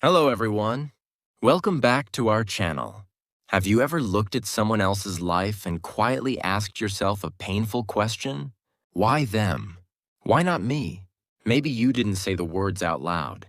Hello everyone. Welcome back to our channel. Have you ever looked at someone else's life and quietly asked yourself a painful question? Why them? Why not me? Maybe you didn't say the words out loud.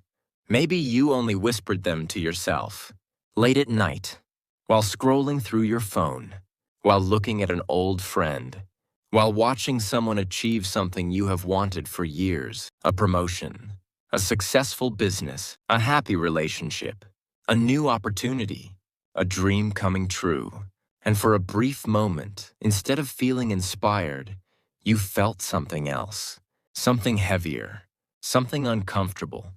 Maybe you only whispered them to yourself. Late at night, while scrolling through your phone, while looking at an old friend, while watching someone achieve something you have wanted for years, a promotion, a successful business, a happy relationship, a new opportunity, a dream coming true. And for a brief moment, instead of feeling inspired, you felt something else, something heavier, something uncomfortable.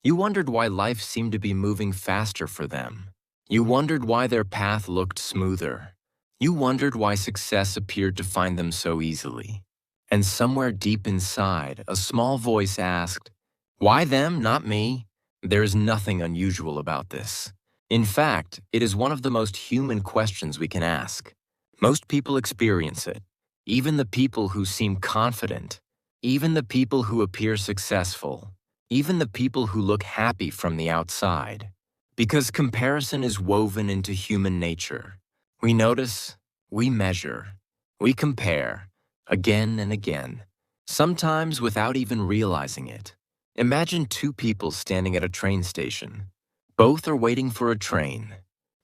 You wondered why life seemed to be moving faster for them. You wondered why their path looked smoother. You wondered why success appeared to find them so easily. And somewhere deep inside, a small voice asked, "Why them, not me?" There is nothing unusual about this. In fact, it is one of the most human questions we can ask. Most people experience it, even the people who seem confident, even the people who appear successful, even the people who look happy from the outside. Because comparison is woven into human nature. We notice, we measure, we compare, again and again, sometimes without even realizing it. Imagine two people standing at a train station. Both are waiting for a train.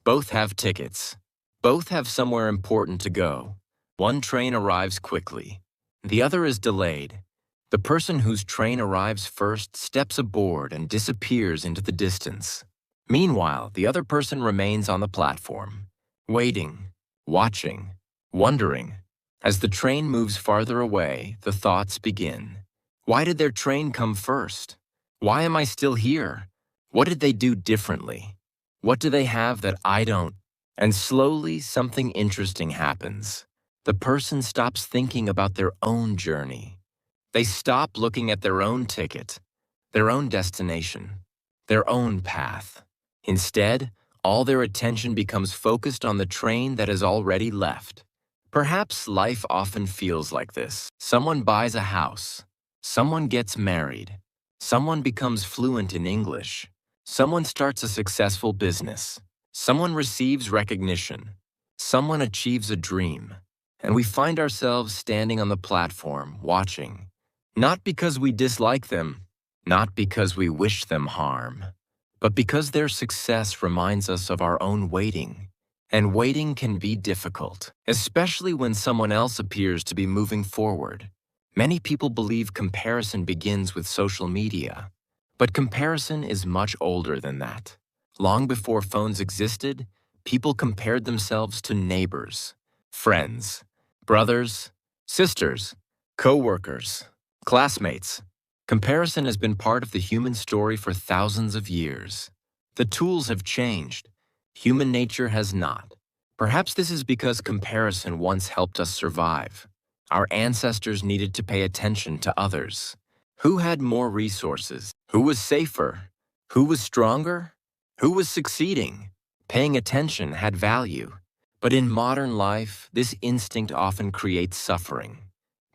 Both have tickets. Both have somewhere important to go. One train arrives quickly. The other is delayed. The person whose train arrives first steps aboard and disappears into the distance. Meanwhile, the other person remains on the platform, waiting, watching, wondering. As the train moves farther away, the thoughts begin. Why did their train come first? Why am I still here? What did they do differently? What do they have that I don't? And slowly, something interesting happens. The person stops thinking about their own journey. They stop looking at their own ticket, their own destination, their own path. Instead, all their attention becomes focused on the train that has already left. Perhaps life often feels like this. Someone buys a house. Someone gets married. Someone becomes fluent in English. Someone starts a successful business. Someone receives recognition. Someone achieves a dream. And we find ourselves standing on the platform, watching. Not because we dislike them, not because we wish them harm, but because their success reminds us of our own waiting. And waiting can be difficult, especially when someone else appears to be moving forward. Many people believe comparison begins with social media, but comparison is much older than that. Long before phones existed, people compared themselves to neighbors, friends, brothers, sisters, co-workers, classmates. Comparison has been part of the human story for thousands of years. The tools have changed. Human nature has not. Perhaps this is because comparison once helped us survive. Our ancestors needed to pay attention to others. Who had more resources? Who was safer? Who was stronger? Who was succeeding? Paying attention had value. But in modern life, this instinct often creates suffering.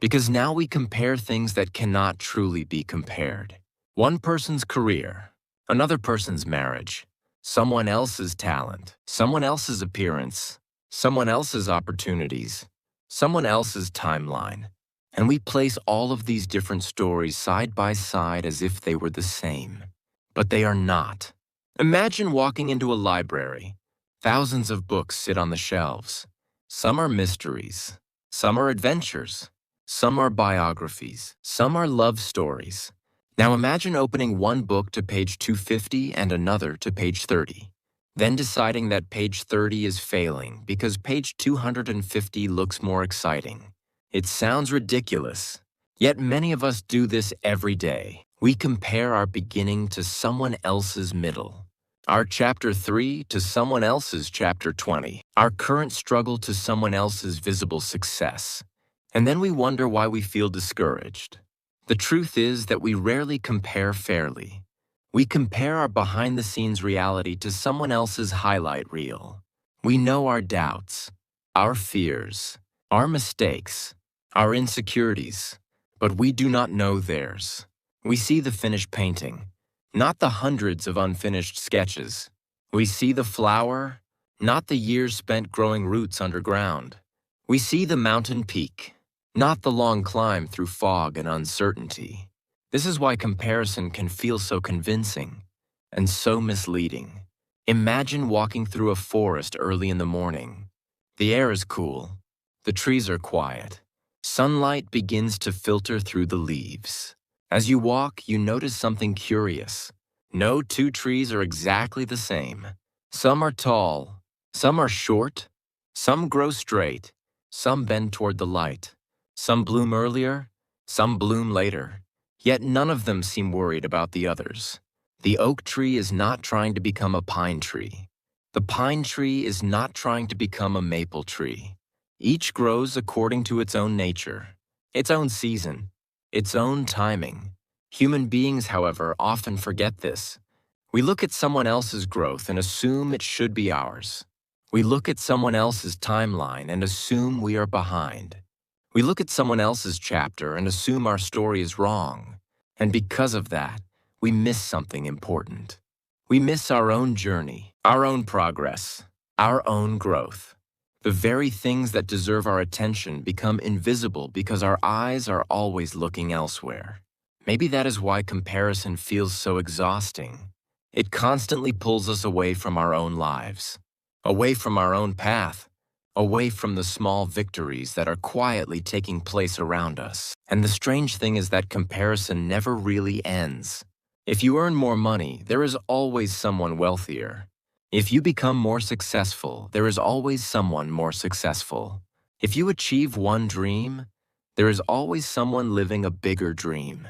Because now we compare things that cannot truly be compared. One person's career, another person's marriage, someone else's talent, someone else's appearance, someone else's opportunities, someone else's timeline. And we place all of these different stories side by side as if they were the same. But they are not. Imagine walking into a library. Thousands of books sit on the shelves. Some are mysteries. Some are adventures. Some are biographies. Some are love stories. Now imagine opening one book to page 250 and another to page 30. Then deciding that page 30 is failing because page 250 looks more exciting. It sounds ridiculous. Yet many of us do this every day. We compare our beginning to someone else's middle. Our chapter 3 to someone else's chapter 20. Our current struggle to someone else's visible success. And then we wonder why we feel discouraged. The truth is that we rarely compare fairly. We compare our behind-the-scenes reality to someone else's highlight reel. We know our doubts, our fears, our mistakes, our insecurities, but we do not know theirs. We see the finished painting, not the hundreds of unfinished sketches. We see the flower, not the years spent growing roots underground. We see the mountain peak, not the long climb through fog and uncertainty. This is why comparison can feel so convincing and so misleading. Imagine walking through a forest early in the morning. The air is cool, the trees are quiet. Sunlight begins to filter through the leaves. As you walk, you notice something curious. No two trees are exactly the same. Some are tall, some are short, some grow straight, some bend toward the light. Some bloom earlier, some bloom later. Yet none of them seem worried about the others. The oak tree is not trying to become a pine tree. The pine tree is not trying to become a maple tree. Each grows according to its own nature, its own season, its own timing. Human beings, however, often forget this. We look at someone else's growth and assume it should be ours. We look at someone else's timeline and assume we are behind. We look at someone else's chapter and assume our story is wrong. And because of that, we miss something important. We miss our own journey, our own progress, our own growth. The very things that deserve our attention become invisible because our eyes are always looking elsewhere. Maybe that is why comparison feels so exhausting. It constantly pulls us away from our own lives, away from our own path, away from the small victories that are quietly taking place around us. And the strange thing is that comparison never really ends. If you earn more money, there is always someone wealthier. If you become more successful, there is always someone more successful. If you achieve one dream, there is always someone living a bigger dream.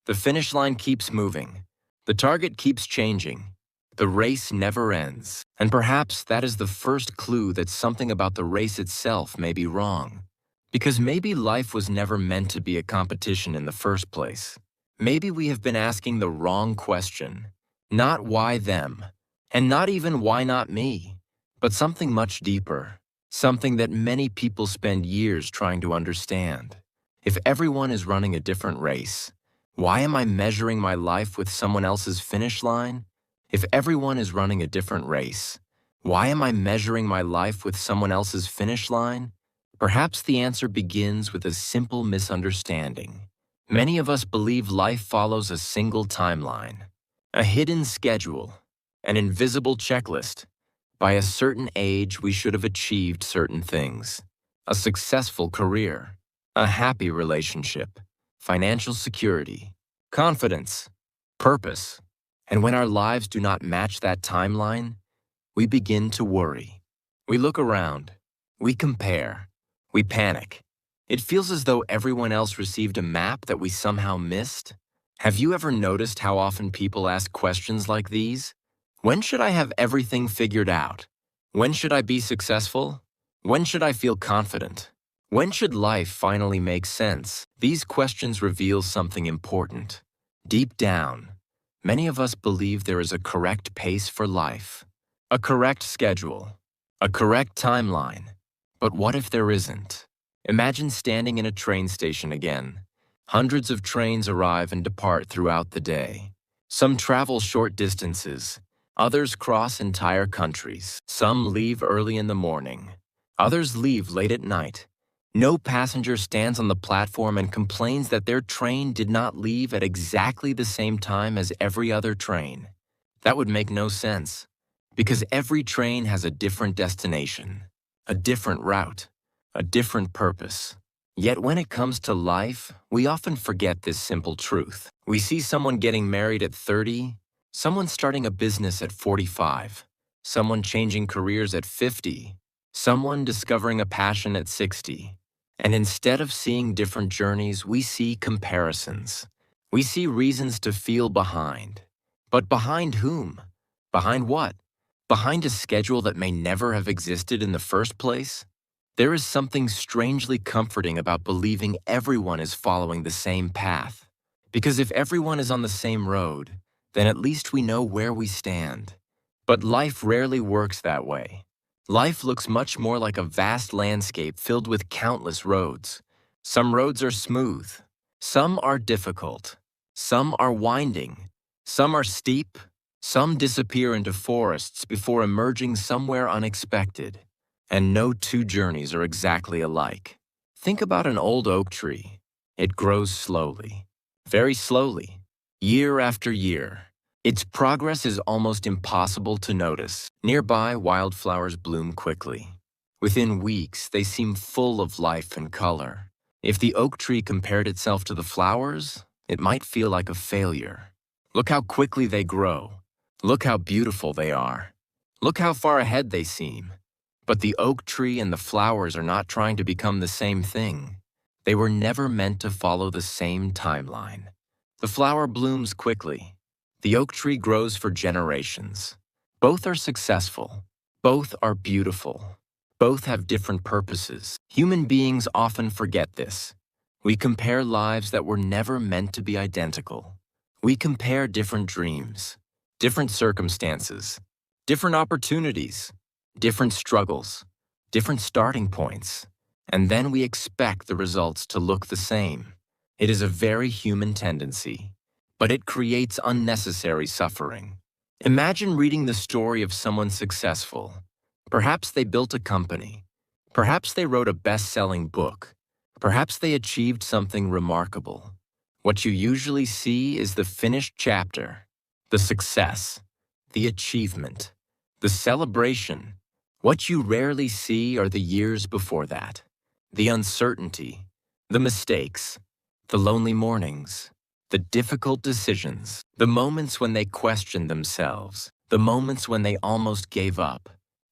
The finish line keeps moving. The target keeps changing. The race never ends. And perhaps that is the first clue that something about the race itself may be wrong. Because maybe life was never meant to be a competition in the first place. Maybe we have been asking the wrong question. Not why them, and not even why not me, but something much deeper. Something that many people spend years trying to understand. If everyone is running a different race, why am I measuring my life with someone else's finish line? If everyone is running a different race, why am I measuring my life with someone else's finish line? Perhaps the answer begins with a simple misunderstanding. Many of us believe life follows a single timeline, a hidden schedule, an invisible checklist. By a certain age, we should have achieved certain things: a successful career, a happy relationship, financial security, confidence, purpose. And when our lives do not match that timeline, we begin to worry. We look around, we compare, we panic. It feels as though everyone else received a map that we somehow missed. Have you ever noticed how often people ask questions like these? When should I have everything figured out? When should I be successful? When should I feel confident? When should life finally make sense? These questions reveal something important. Deep down, many of us believe there is a correct pace for life, a correct schedule, a correct timeline. But what if there isn't? Imagine standing in a train station again. Hundreds of trains arrive and depart throughout the day. Some travel short distances. Others cross entire countries. Some leave early in the morning. Others leave late at night. No passenger stands on the platform and complains that their train did not leave at exactly the same time as every other train. That would make no sense, because every train has a different destination, a different route, a different purpose. Yet when it comes to life, we often forget this simple truth. We see someone getting married at 30, someone starting a business at 45, someone changing careers at 50, someone discovering a passion at 60. And instead of seeing different journeys, we see comparisons. We see reasons to feel behind. But behind whom? Behind what? Behind a schedule that may never have existed in the first place? There is something strangely comforting about believing everyone is following the same path. Because if everyone is on the same road, then at least we know where we stand. But life rarely works that way. Life looks much more like a vast landscape filled with countless roads. Some roads are smooth. Some are difficult. Some are winding. Some are steep, some disappear into forests before emerging somewhere unexpected. And no two journeys are exactly alike. Think about an old oak tree. It grows slowly, very slowly, year after year. Its progress is almost impossible to notice. Nearby, wildflowers bloom quickly. Within weeks, they seem full of life and color. If the oak tree compared itself to the flowers, it might feel like a failure. Look how quickly they grow. Look how beautiful they are. Look how far ahead they seem. But the oak tree and the flowers are not trying to become the same thing. They were never meant to follow the same timeline. The flower blooms quickly. The oak tree grows for generations. Both are successful. Both are beautiful. Both have different purposes. Human beings often forget this. We compare lives that were never meant to be identical. We compare different dreams, different circumstances, different opportunities, different struggles, different starting points, and then we expect the results to look the same. It is a very human tendency, but it creates unnecessary suffering. Imagine reading the story of someone successful. Perhaps they built a company. Perhaps they wrote a best-selling book. Perhaps they achieved something remarkable. What you usually see is the finished chapter, the success, the achievement, the celebration. What you rarely see are the years before that, the uncertainty, the mistakes, the lonely mornings, the difficult decisions, the moments when they questioned themselves, the moments when they almost gave up,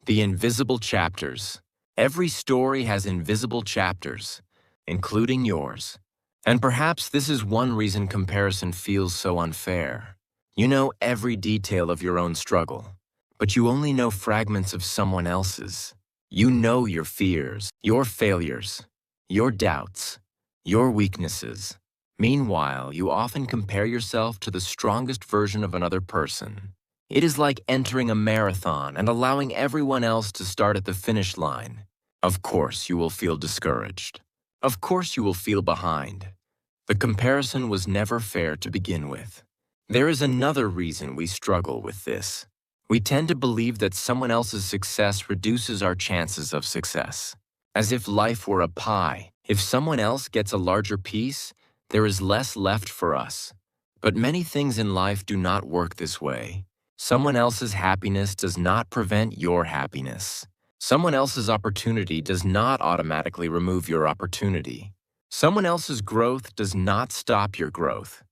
the invisible chapters. Every story has invisible chapters, including yours. And perhaps this is one reason comparison feels so unfair. You know every detail of your own struggle, but you only know fragments of someone else's. You know your fears, your failures, your doubts, your weaknesses. Meanwhile, you often compare yourself to the strongest version of another person. It is like entering a marathon and allowing everyone else to start at the finish line. Of course, you will feel discouraged. Of course, you will feel behind. The comparison was never fair to begin with. There is another reason we struggle with this. We tend to believe that someone else's success reduces our chances of success. As if life were a pie. If someone else gets a larger piece, there is less left for us. But many things in life do not work this way. Someone else's happiness does not prevent your happiness. Someone else's opportunity does not automatically remove your opportunity. Someone else's growth does not stop your growth.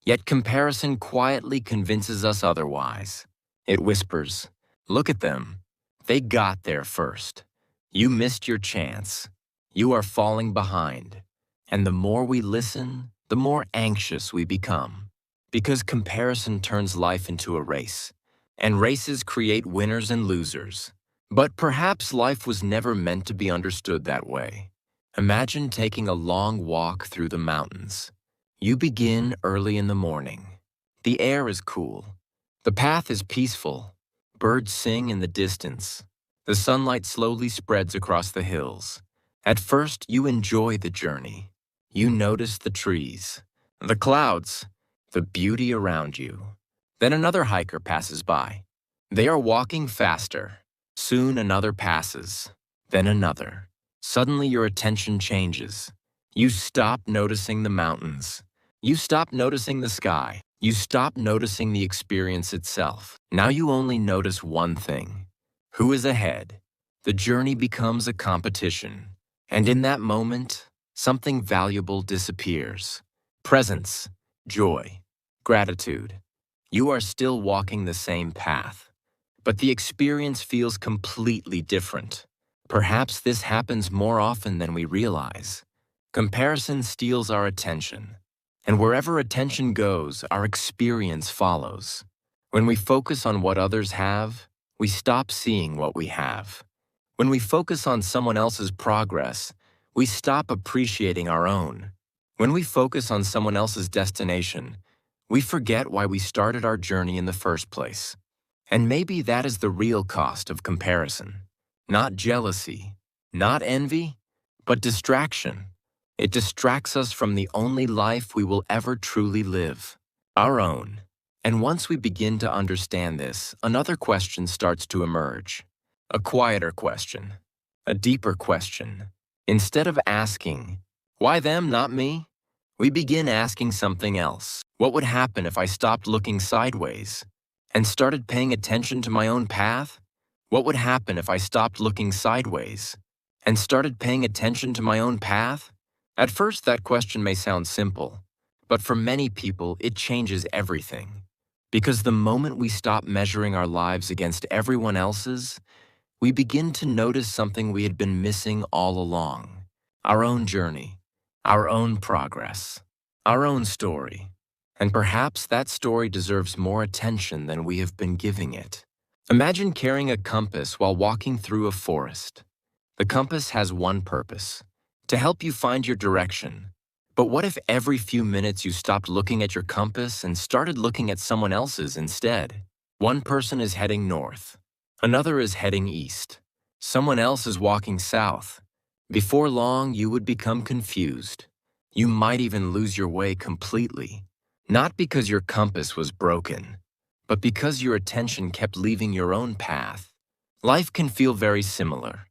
Yet comparison quietly convinces us otherwise. It whispers, "Look at them. They got there first. You missed your chance. You are falling behind." And the more we listen, the more anxious we become. Because comparison turns life into a race. And races create winners and losers. But perhaps life was never meant to be understood that way. Imagine taking a long walk through the mountains. You begin early in the morning. The air is cool. The path is peaceful. Birds sing in the distance. The sunlight slowly spreads across the hills. At first, you enjoy the journey. You notice the trees, the clouds, the beauty around you. Then another hiker passes by. They are walking faster. Soon another passes, then another. Suddenly your attention changes. You stop noticing the mountains. You stop noticing the sky. You stop noticing the experience itself. Now you only notice one thing. Who is ahead? The journey becomes a competition. And in that moment, something valuable disappears. Presence, joy, gratitude. You are still walking the same path, but the experience feels completely different. Perhaps this happens more often than we realize. Comparison steals our attention, and wherever attention goes, our experience follows. When we focus on what others have, we stop seeing what we have. When we focus on someone else's progress, we stop appreciating our own. When we focus on someone else's destination, we forget why we started our journey in the first place. And maybe that is the real cost of comparison. Not jealousy, not envy, but distraction. It distracts us from the only life we will ever truly live, our own. And once we begin to understand this, another question starts to emerge. A quieter question, a deeper question. Instead of asking, why them, not me? We begin asking something else. What would happen if I stopped looking sideways and started paying attention to my own path? What would happen if I stopped looking sideways and started paying attention to my own path? At first, that question may sound simple, but for many people, it changes everything. Because the moment we stop measuring our lives against everyone else's, we begin to notice something we had been missing all along: our own journey, our own progress, our own story. And perhaps that story deserves more attention than we have been giving it. Imagine carrying a compass while walking through a forest. The compass has one purpose: to help you find your direction. But what if every few minutes you stopped looking at your compass and started looking at someone else's instead? One person is heading north. Another is heading east. Someone else is walking south. Before long, you would become confused. You might even lose your way completely. Not because your compass was broken, but because your attention kept leaving your own path. Life can feel very similar.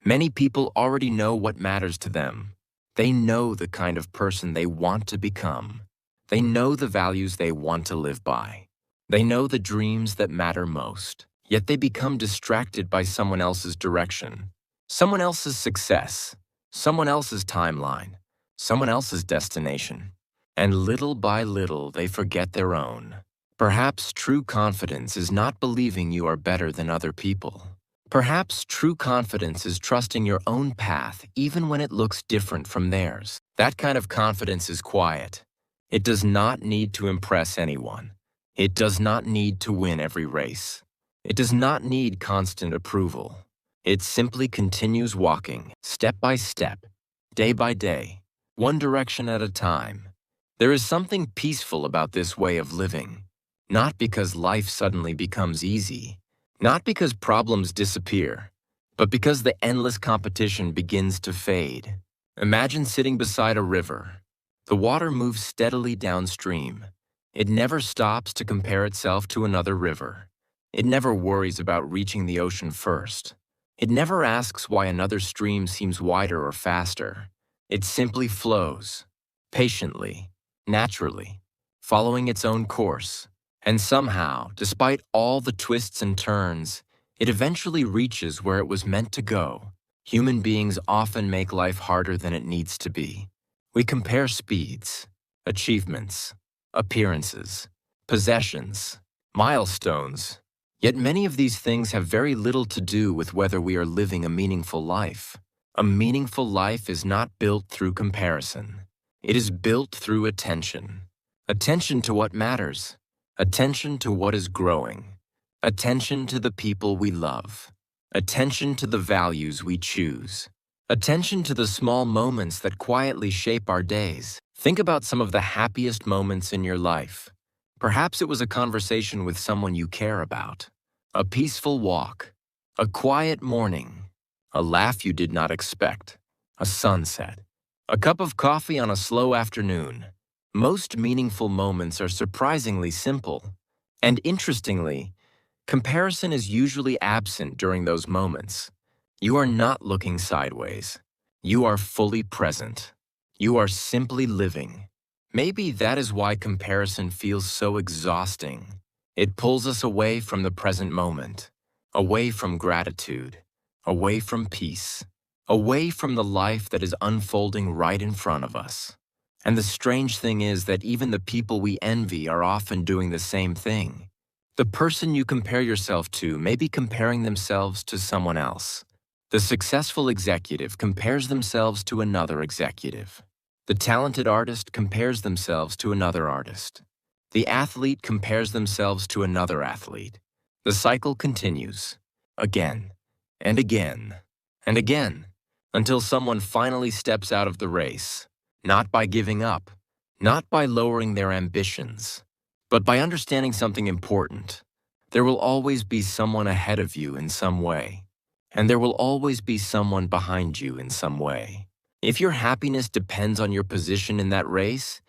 Many people already know what matters to them. They know the kind of person they want to become. They know the values they want to live by. They know the dreams that matter most. Yet they become distracted by someone else's direction, someone else's success, someone else's timeline, someone else's destination. And little by little, they forget their own. Perhaps true confidence is not believing you are better than other people. Perhaps true confidence is trusting your own path even when it looks different from theirs. That kind of confidence is quiet. It does not need to impress anyone. It does not need to win every race. It does not need constant approval. It simply continues walking, step by step, day by day, one direction at a time. There is something peaceful about this way of living, not because life suddenly becomes easy, not because problems disappear, but because the endless competition begins to fade. Imagine sitting beside a river. The water moves steadily downstream. It never stops to compare itself to another river. It never worries about reaching the ocean first. It never asks why another stream seems wider or faster. It simply flows, patiently, naturally, following its own course. And somehow, despite all the twists and turns, it eventually reaches where it was meant to go. Human beings often make life harder than it needs to be. We compare speeds, achievements, appearances, possessions, milestones. Yet many of these things have very little to do with whether we are living a meaningful life. A meaningful life is not built through comparison. It is built through attention. Attention to what matters. Attention to what is growing. Attention to the people we love. Attention to the values we choose. Attention to the small moments that quietly shape our days. Think about some of the happiest moments in your life. Perhaps it was a conversation with someone you care about, a peaceful walk, a quiet morning, a laugh you did not expect, a sunset, a cup of coffee on a slow afternoon. Most meaningful moments are surprisingly simple. And interestingly, comparison is usually absent during those moments. You are not looking sideways. You are fully present. You are simply living. Maybe that is why comparison feels so exhausting. It pulls us away from the present moment, away from gratitude, away from peace, away from the life that is unfolding right in front of us. And the strange thing is that even the people we envy are often doing the same thing. The person you compare yourself to may be comparing themselves to someone else. The successful executive compares themselves to another executive. The talented artist compares themselves to another artist. The athlete compares themselves to another athlete. The cycle continues, again, and again, and again, until someone finally steps out of the race, not by giving up, not by lowering their ambitions, but by understanding something important. There will always be someone ahead of you in some way, and there will always be someone behind you in some way. If your happiness depends on your position in that race,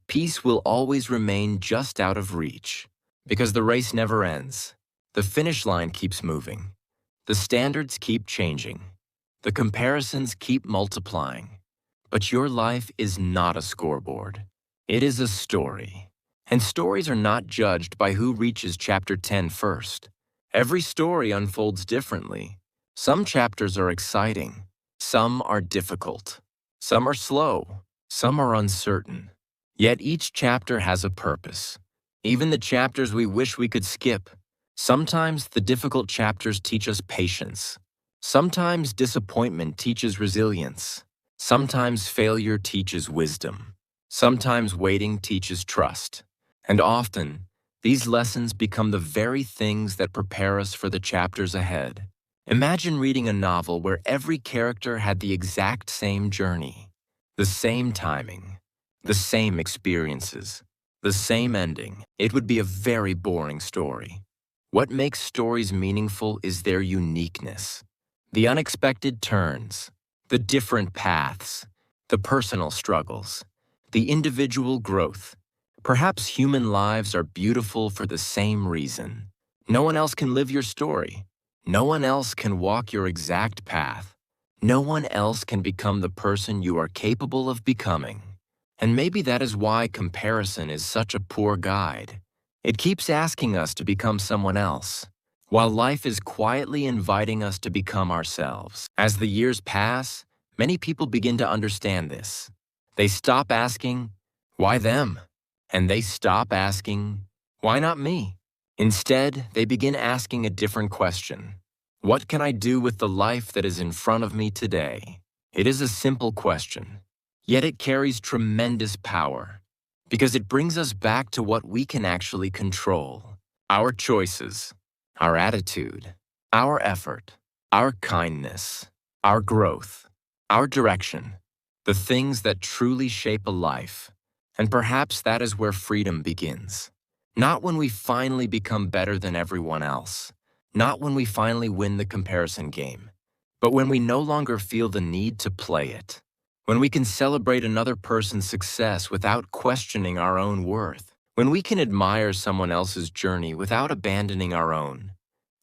peace will always remain just out of reach. Because the race never ends. The finish line keeps moving. The standards keep changing. The comparisons keep multiplying. But your life is not a scoreboard. It is a story. And stories are not judged by who reaches chapter 10 first. Every story unfolds differently. Some chapters are exciting. Some are difficult. Some are slow. Some are uncertain. Yet each chapter has a purpose. Even the chapters we wish we could skip. Sometimes the difficult chapters teach us patience. Sometimes disappointment teaches resilience. Sometimes failure teaches wisdom. Sometimes waiting teaches trust. And often, these lessons become the very things that prepare us for the chapters ahead. Imagine reading a novel where every character had the exact same journey, the same timing, the same experiences, the same ending. It would be a very boring story. What makes stories meaningful is their uniqueness. The unexpected turns, the different paths, the personal struggles, the individual growth. Perhaps human lives are beautiful for the same reason. No one else can live your story. No one else can walk your exact path. No one else can become the person you are capable of becoming. And maybe that is why comparison is such a poor guide. It keeps asking us to become someone else, while life is quietly inviting us to become ourselves. As the years pass, many people begin to understand this. They stop asking, "Why them?" And they stop asking, "Why not me?" Instead, they begin asking a different question. What can I do with the life that is in front of me today? It is a simple question, yet it carries tremendous power, because it brings us back to what we can actually control: our choices, our attitude, our effort, our kindness, our growth, our direction, the things that truly shape a life. And perhaps that is where freedom begins. Not when we finally become better than everyone else, not when we finally win the comparison game, but when we no longer feel the need to play it. When we can celebrate another person's success without questioning our own worth. When we can admire someone else's journey without abandoning our own.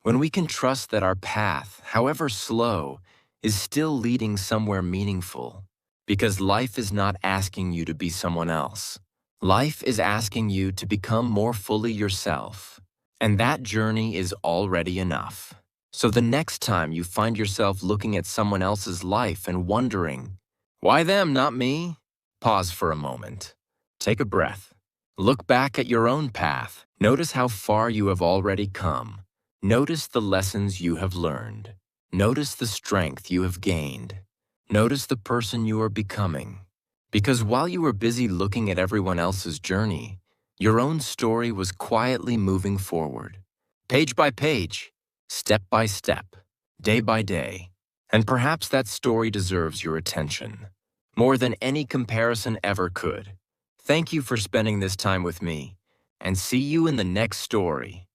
When we can trust that our path, however slow, is still leading somewhere meaningful. Because life is not asking you to be someone else. Life is asking you to become more fully yourself. And that journey is already enough. So the next time you find yourself looking at someone else's life and wondering, "Why them, not me?" Pause for a moment. Take a breath. Look back at your own path. Notice how far you have already come. Notice the lessons you have learned. Notice the strength you have gained. Notice the person you are becoming. Because while you were busy looking at everyone else's journey, your own story was quietly moving forward. Page by page, step by step, day by day. And perhaps that story deserves your attention, more than any comparison ever could. Thank you for spending this time with me, and see you in the next story.